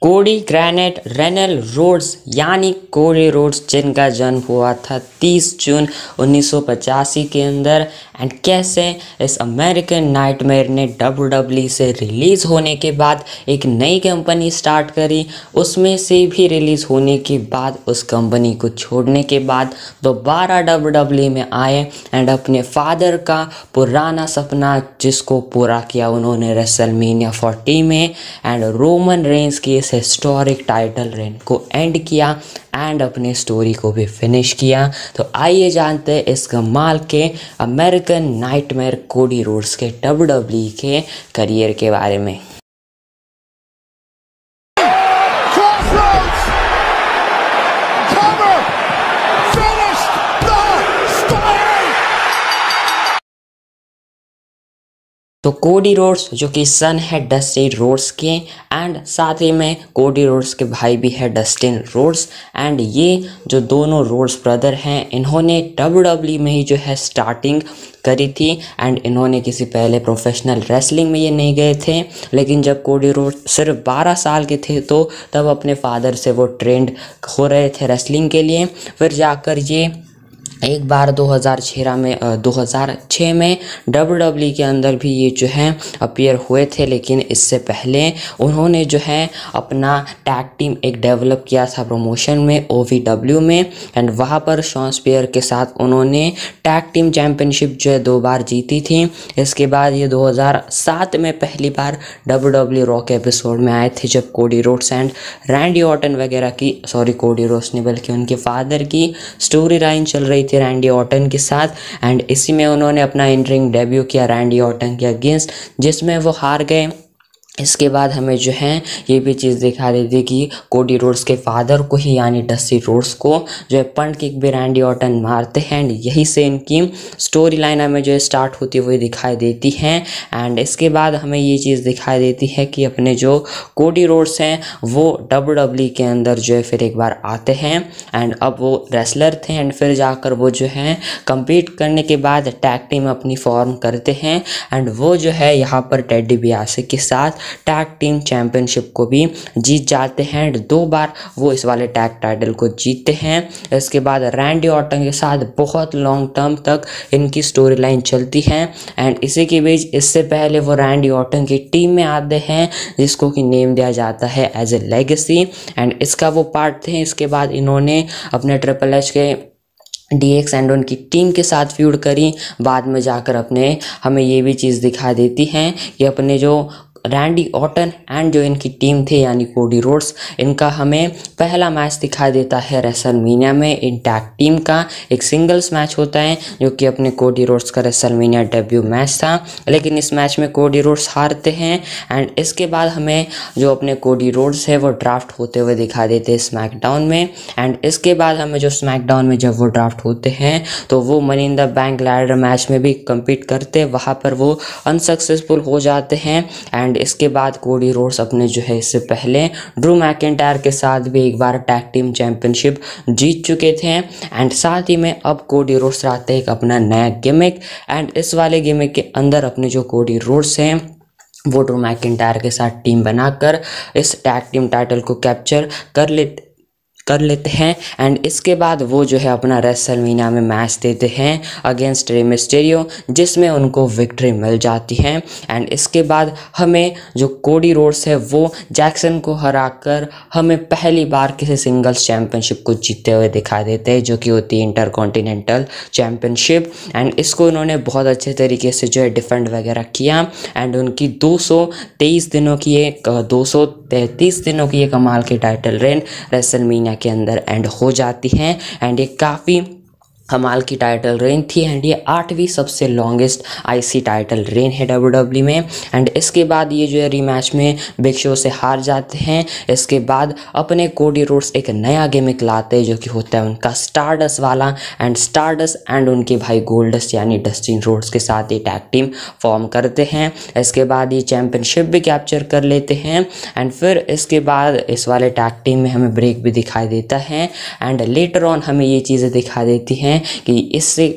कोडी ग्रैनेट renal roads यानी Cody Rhodes जिनका जन्म हुआ था 30 जून 1985 के अंदर एंड कैसे इस अमेरिकन नाइटमेयर ने WWE से रिलीज़ होने के बाद एक नई कंपनी स्टार्ट करी। उसमें से भी रिलीज़ होने के बाद उस कंपनी को छोड़ने के बाद दोबारा WWE में आए एंड अपने फादर का पुराना सपना जिसको पूरा किया उन्होंने रेसलमेनिया 40 में एंड रोमन रेंस की इस हिस्टोरिक टाइटल रेन को एंड किया एंड अपने स्टोरी को भी फिनिश किया। तो आइए जानते हैं इस कमाल के अमेरिकन नाइटमेयर कोडी रोड्स के WWE के करियर के बारे में। तो कोडी रोड्स जो कि सन है डस्टी रोड्स के एंड साथ ही में कोडी रोड्स के भाई भी है डस्टिन रोड्स एंड ये जो दोनों रोड्स ब्रदर हैं इन्होंने WWE में ही जो है स्टार्टिंग करी थी एंड इन्होंने किसी पहले प्रोफेशनल रेसलिंग में ये नहीं गए थे। लेकिन जब कोडी रोड्स सिर्फ 12 साल के थे तो तब अपने फादर से वो ट्रेंड हो रहे थे रेसलिंग के लिए। फिर जाकर ये एक बार 2006 में WWE के अंदर भी ये जो है अपीयर हुए थे। लेकिन इससे पहले उन्होंने जो है अपना टैग टीम एक डेवलप किया था प्रमोशन में OVW में एंड वहाँ पर शॉन स्पियर के साथ उन्होंने टैग टीम चैम्पियनशिप जो है 2 बार जीती थी। इसके बाद ये 2007 में पहली बार WWE रॉ के एपिसोड में आए थे जब Cody Rhodes and Randy Orton वगैरह की कोडी रोड्स नहीं बल्कि उनके फादर की स्टोरी लाइन चल रही थी रैंडी ऑर्टन के साथ एंड इसी में उन्होंने अपना इन रिंग डेब्यू किया रैंडी ऑर्टन के अगेंस्ट जिसमें वो हार गए। इसके बाद हमें जो है ये भी चीज़ दिखा देती कि कोडी रोड्स के फादर को ही यानी डस्टी रोड्स को जो है पंट किक भी रैंडी ऑर्टन मारते हैं एंड यही से इनकी स्टोरी लाइन हमें जो है स्टार्ट होती हुई दिखाई देती है। एंड इसके बाद हमें ये चीज़ दिखाई देती है कि अपने जो कोडी रोड्स हैं वो WWE के अंदर जो है फिर एक बार आते हैं एंड अब वो रेसलर थे एंड फिर जाकर वो जो है कम्पीट करने के बाद टैग टीम अपनी फॉर्म करते हैं एंड वो जो है यहाँ पर टेडी डिबियासे के साथ टैग टीम चैंपियनशिप को भी जीत जाते हैं। 2 बार वो इस वाले टैग टाइटल को जीतते हैं। इसके बाद रैंडी ऑर्टन के साथ बहुत लॉन्ग टर्म तक इनकी स्टोरी लाइन चलती है एंड इसी के बीच इससे पहले वो रैंडी ऑर्टन की टीम में आते हैं जिसको कि नेम दिया जाता है एज ए लेगेसी एंड इसका वो पार्ट थे। इसके बाद इन्होंने अपने ट्रिपल एच के DX एंड उनकी टीम के साथ फ्यूड करी। बाद में जाकर अपने हमें ये भी चीज़ दिखा देती है कि अपने जो रैंडी ऑर्टन एंड जो इनकी टीम थे यानी कोडी रोड्स इनका हमें पहला मैच दिखाई देता है रेसलमेनिया में। इन टैग टीम का एक सिंगल्स मैच होता है जो कि अपने कोडी रोड्स का रेसलमेनिया डेब्यू मैच था। लेकिन इस मैच में कोडी रोड्स हारते हैं एंड इसके बाद हमें जो अपने कोडी रोड्स है वो ड्राफ्ट होते हुए दिखाई देते हैं स्मैकडाउन में एंड इसके बाद हमें जो स्मैकडाउन में जब वो ड्राफ्ट होते हैं तो वो money in the bank ladder match में भी कम्पीट करते, वहाँ पर वो अनसक्सेसफुल हो जाते हैं एंड इसके बाद कोडी रोड्स अपने जो है इससे पहले ड्रू मैकिंटायर के साथ भी एक बार टैग टीम चैंपियनशिप जीत चुके थे एंड साथ ही में अब कोडी रोड्स लाते हैं एक अपना नया गिमिक एंड इस वाले गिमिक के अंदर अपने जो कोडी रोड्स हैं वो ड्रू मैकिंटायर के साथ टीम बनाकर इस टैग टीम टाइटल को कैप्चर कर लेते हैं एंड इसके बाद वो जो है अपना रेसलमेनिया में मैच देते हैं अगेंस्ट रे मिस्टेरियो जिसमें उनको विक्ट्री मिल जाती है एंड इसके बाद हमें जो कोडी रोड्स है वो जैक्सन को हराकर हमें पहली बार किसी सिंगल्स चैंपियनशिप को जीतते हुए दिखा देते हैं जो कि होती है इंटरकॉन्टिनेंटल चैंपियनशिप एंड इसको इन्होंने बहुत अच्छे तरीके से जो है डिफेंड वगैरह किया एंड उनकी 233 दिनों की ये कमाल की टाइटल रेन रेसलमेनिया के अंदर एंड हो जाती हैं एंड ये काफ़ी कमाल की टाइटल रेन थी एंड ये 8वीं सबसे लॉन्गेस्ट IC टाइटल रेन है WWE में एंड इसके बाद ये जो है रीमैच में बिग शो से हार जाते हैं। इसके बाद अपने कोडी रोड्स एक नया गिमिक लाते हैं जो कि होता है उनका स्टारडस्ट वाला एंड स्टारडस्ट एंड उनके भाई गोल्डस्ट यानी डस्टिन रोड्स के साथ ये टैग टीम फॉर्म करते हैं। इसके बाद ये चैम्पियनशिप भी कैप्चर कर लेते हैं एंड फिर इसके बाद इस वाले टैग टीम में हमें ब्रेक भी दिखाई देता है एंड लेटर ऑन हमें ये चीज़ें दिखा देती हैं कि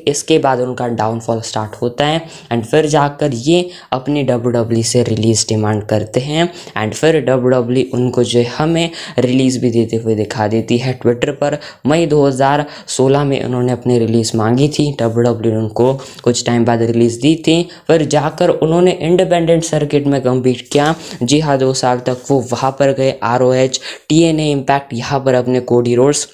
इसके बाद उनका डाउनफॉल स्टार्ट होता है एंड फिर जाकर ये अपनी WWE से रिलीज़ डिमांड करते हैं एंड फिर WWE उनको जो है हमें रिलीज़ भी देते हुए दिखा देती है। ट्विटर पर मई 2016 में उन्होंने अपनी रिलीज़ मांगी थी, WWE ने उनको कुछ टाइम बाद रिलीज़ दी थी। फिर जाकर उन्होंने इंडिपेंडेंट सर्किट में कम्पीट किया। जी हाँ, 2 साल तक वो वहाँ पर गए, ROH, TNA इम्पैक्ट, यहाँ पर अपने कोडी रोड्स,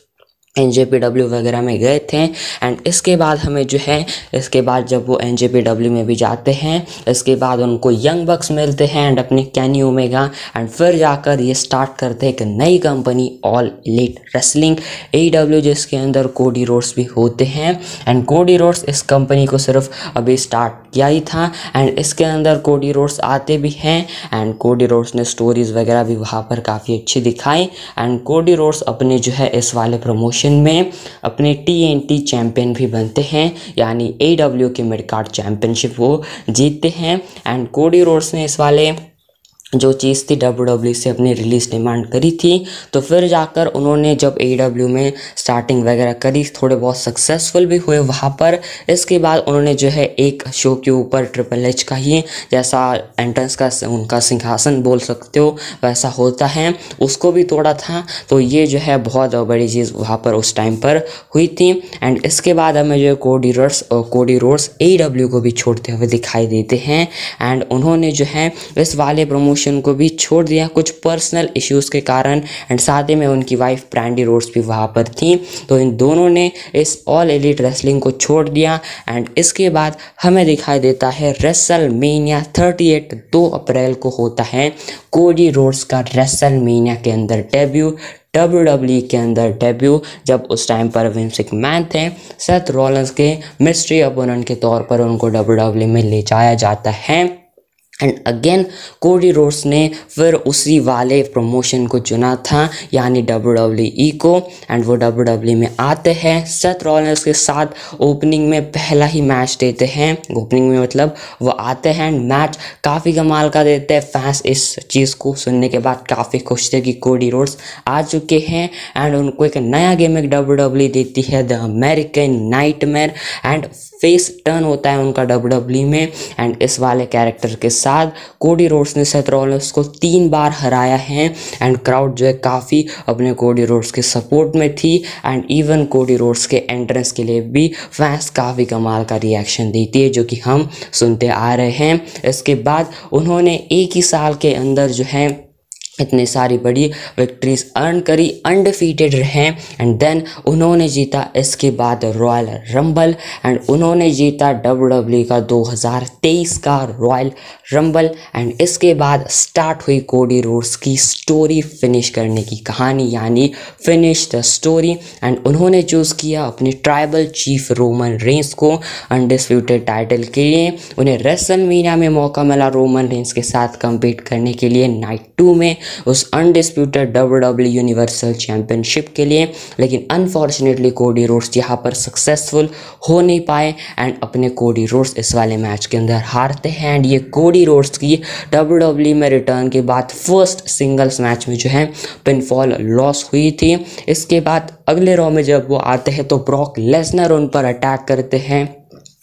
NJPW वगैरह में गए थे एंड इसके बाद हमें जो है, इसके बाद जब वो NJPW में भी जाते हैं, इसके बाद उनको यंग बक्स मिलते हैं एंड अपनी केनी ओमेगा एंड फिर जाकर ये स्टार्ट करते हैं एक नई company all elite wrestling AEW, जिसके अंदर कोडी रोड्स भी होते हैं एंड कोडी रोड्स इस कंपनी को सिर्फ अभी स्टार्ट किया ही था एंड इसके अंदर कोडी रोड्स आते भी हैं एंड कोडी रोड्स ने स्टोरीज़ वगैरह भी वहाँ पर काफ़ी अच्छी दिखाई एंड कोडी रोड्स अपने जो है इस वाले प्रमोशन में अपने TNT चैंपियन भी बनते हैं, यानी AEW के मिड कार्ड चैंपियनशिप वो जीतते हैं एंड कोडी रोड्स ने इस वाले जो चीज़ थी WWE से अपनी रिलीज़ डिमांड करी थी। तो फिर जाकर उन्होंने जब AEW में स्टार्टिंग वगैरह करी, थोड़े बहुत सक्सेसफुल भी हुए वहाँ पर। इसके बाद उन्होंने जो है एक शो के ऊपर ट्रिपल एच का ही जैसा एंट्रेंस का उनका सिंहासन बोल सकते हो वैसा होता है, उसको भी तोड़ा था। तो ये जो है बहुत बड़ी चीज़ वहाँ पर उस टाइम पर हुई थी एंड इसके बाद हमें जो कोडी रोड्स AEW को भी छोड़ते हुए दिखाई देते हैं एंड उन्होंने जो है इस वाले प्रमोशन को भी छोड़ दिया कुछ पर्सनल इश्यूज़ के कारण एंड साथ ही में उनकी वाइफ ब्रांडी रोड्स भी वहाँ पर थी। तो इन दोनों ने इस ऑल एलीट रेसलिंग को छोड़ दिया एंड इसके बाद हमें दिखाई देता है रेसलमेनिया 38 2 अप्रैल को होता है कोडी रोड्स का रेसलमेनिया के अंदर डेब्यू, WWE के अंदर डेब्यू, जब उस टाइम पर विंस मैकमैन थे सेथ रॉलिंस के मिस्ट्री अपोनेंट के तौर पर उनको WWE में ले जाया जाता है एंड अगेन कोडी रोड्स ने फिर उसी वाले प्रमोशन को चुना था, यानी WWE को एंड वो WWE में आते हैं। सेथ रॉलिंस के साथ ओपनिंग में पहला ही मैच देते हैं, ओपनिंग में मतलब वो आते हैं एंड मैच काफ़ी कमाल का देते हैं। फैंस इस चीज़ को सुनने के बाद काफ़ी खुश थे कि कोडी रोड्स आ चुके हैं एंड उनको एक नया गिमिक WWE देती है, the American nightmare and face turn होता है उनका WWE में एंड इस वाले कैरेक्टर के साथ कोडी रोड्स ने सेथ रॉलिंस को 3 बार हराया है एंड क्राउड जो है काफ़ी अपने कोडी रोड्स के सपोर्ट में थी एंड इवन कोडी रोड्स के एंट्रेंस के लिए भी फैंस काफ़ी कमाल का रिएक्शन देती है, जो कि हम सुनते आ रहे हैं। इसके बाद उन्होंने एक ही साल के अंदर जो है इतनी सारी बड़ी विक्ट्रीज अर्न करी, अनडिफीटेड रहे एंड देन उन्होंने जीता इसके बाद रॉयल रंबल एंड उन्होंने जीता WWE का 2023 का रॉयल रंबल एंड इसके बाद स्टार्ट हुई कोडी रोड्स की स्टोरी फिनिश करने की कहानी, यानी फिनिश द स्टोरी एंड उन्होंने चूज़ किया अपने ट्राइबल चीफ रोमन रेंस को अनडिस्प्यूटेड टाइटल के लिए। उन्हें रेसलमेनिया में मौका मिला रोमन रेंस के साथ कम्पीट करने के लिए नाइट 2 में उस अनडिस्प्यूटेड WWE यूनिवर्सल चैंपियनशिप के लिए, लेकिन अनफॉर्चुनेटली कोडी रोड्स यहाँ पर सक्सेसफुल हो नहीं पाए एंड अपने कोडी रोड्स इस वाले मैच के अंदर हारते हैं एंड ये कोडी रोड्स की WWE में रिटर्न के बाद फर्स्ट सिंगल्स मैच में जो है पिनफॉल लॉस हुई थी। इसके बाद अगले रॉ में जब वो आते हैं तो ब्रॉक लेसनर उन पर अटैक करते हैं।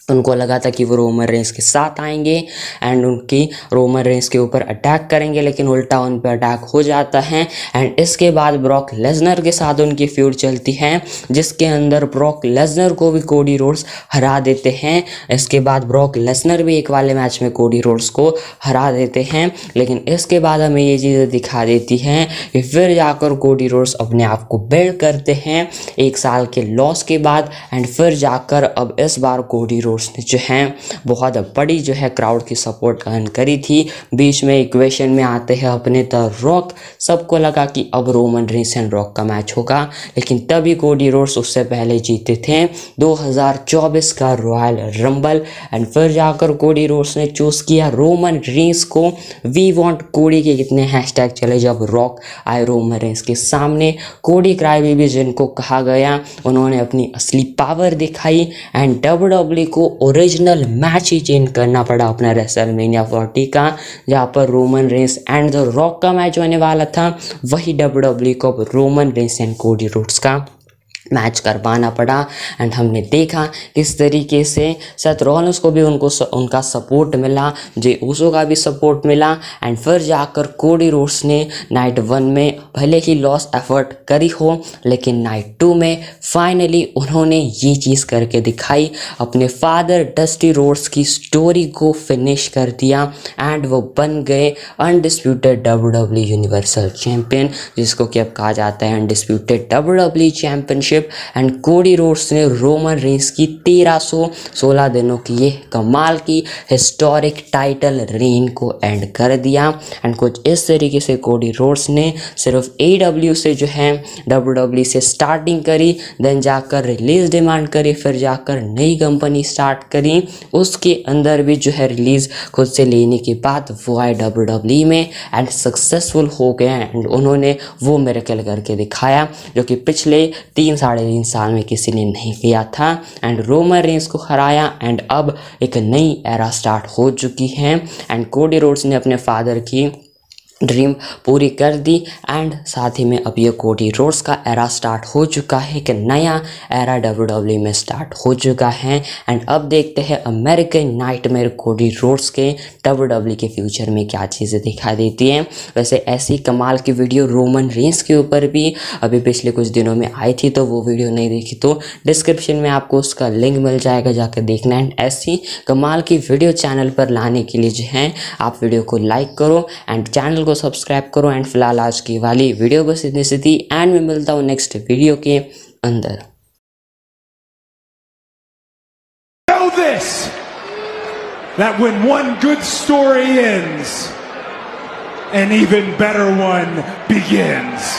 उनको लगा था कि वो रोमन रेंस के साथ आएंगे एंड उनकी रोमन रेंस के ऊपर अटैक करेंगे, लेकिन उल्टा उन पर अटैक हो जाता है एंड इसके बाद ब्रॉक लेसनर के साथ उनकी फ्यूड चलती है, जिसके अंदर ब्रॉक लेसनर को भी कोडी रोड्स हरा देते हैं। इसके बाद ब्रॉक लेसनर भी एक वाले मैच में कोडी रोड्स को हरा देते हैं, लेकिन इसके बाद हमें ये चीज़ें दिखा देती हैं कि फिर जाकर कोडी रोड्स अपने आप को बिल्ड करते हैं 1 साल के लॉस के बाद एंड फिर जाकर अब इस बार कोडी रोड्स ने जो है बहुत बड़ी जो है क्राउड की सपोर्ट अर्न करी थी। बीच में इक्वेशन में आते हैं अपने द रॉक, सबको लगा कि अब रोमन रेंस एंड रॉक का मैच होगा, लेकिन तभी कोडी रोड्स उससे पहले जीते थे 2024 का रॉयल रंबल एंड फिर जाकर कोडी रोड्स ने चूज़ किया रोमन रेंस को। वी वांट कोडी के कितने हैशटैग चले जब रॉक आए रोमन रेंस के सामने। कोडी क्राईबेबी जिनको कहा गया, उन्होंने अपनी असली पावर दिखाई एंड WWE को ओरिजिनल मैच ही चेंज करना पड़ा अपना रेसलमेनिया 40 का, जहाँ पर Roman Reigns and the rock का मैच होने वाला था, वही WWE को Roman Reigns and Cody Rhodes का मैच करवाना पड़ा। एंड हमने देखा किस तरीके से सेथ रॉलिंस को भी उनका सपोर्ट मिला, जे ऊसो का भी सपोर्ट मिला। एंड फिर जाकर कोडी रोड्स ने नाइट 1 में भले ही लॉस एफर्ट करी हो, लेकिन नाइट 2 में फाइनली उन्होंने ये चीज़ करके दिखाई, अपने फादर डस्टी रोड्स की स्टोरी को फिनिश कर दिया एंड वो बन गए अनडिस्प्यूटेड WWE यूनिवर्सल चैम्पियन, जिसको कि अब कहा जाता है undisputed WWE championship. And Cody Rhodes ने रोमन रेंस की 1316 दिनों की ये कमाल की हिस्टोरिक टाइटल रेन को एंड कर दिया। एंड कुछ इस तरीके से कोडी रोड्स ने सिर्फ AEW से जो है WWE से स्टार्टिंग करी, देन जाकर रिलीज डिमांड करी, फिर जाकर नई कंपनी स्टार्ट करी, उसके अंदर भी जो है रिलीज खुद से लेने के बाद वो आए WWE में एंड सक्सेसफुल हो गए। एंड उन्होंने वो मिरेकल करके दिखाया जो कि पिछले 3-3.5 साल में किसी ने नहीं किया था। एंड रोमन रेंस को हराया एंड अब एक नई एरा स्टार्ट हो चुकी है। एंड कोडी रोड्स ने अपने फादर की ड्रीम पूरी कर दी एंड साथ ही में अब ये कोडी रोड्स का एरा स्टार्ट हो चुका है कि नया एरा WWE में स्टार्ट हो चुका है। एंड अब देखते हैं अमेरिकन नाइटमेयर कोडी रोड्स के WWE के फ्यूचर में क्या चीज़ें दिखाई देती हैं। वैसे ऐसी कमाल की वीडियो रोमन रेंस के ऊपर भी अभी पिछले कुछ दिनों में आई थी, तो वो वीडियो नहीं देखी तो डिस्क्रिप्शन में आपको उसका लिंक मिल जाएगा, जाकर देखना। एंड ऐसी कमाल की वीडियो चैनल पर लाने के लिए जो है आप वीडियो को लाइक करो एंड चैनल को सब्सक्राइब करो। एंड फिलहाल आज की वाली वीडियो बस इतनी सी थी एंड मैं मिलता हूँ नेक्स्ट वीडियो के अंदर। Know this, that when one good story ends, an even better one begins.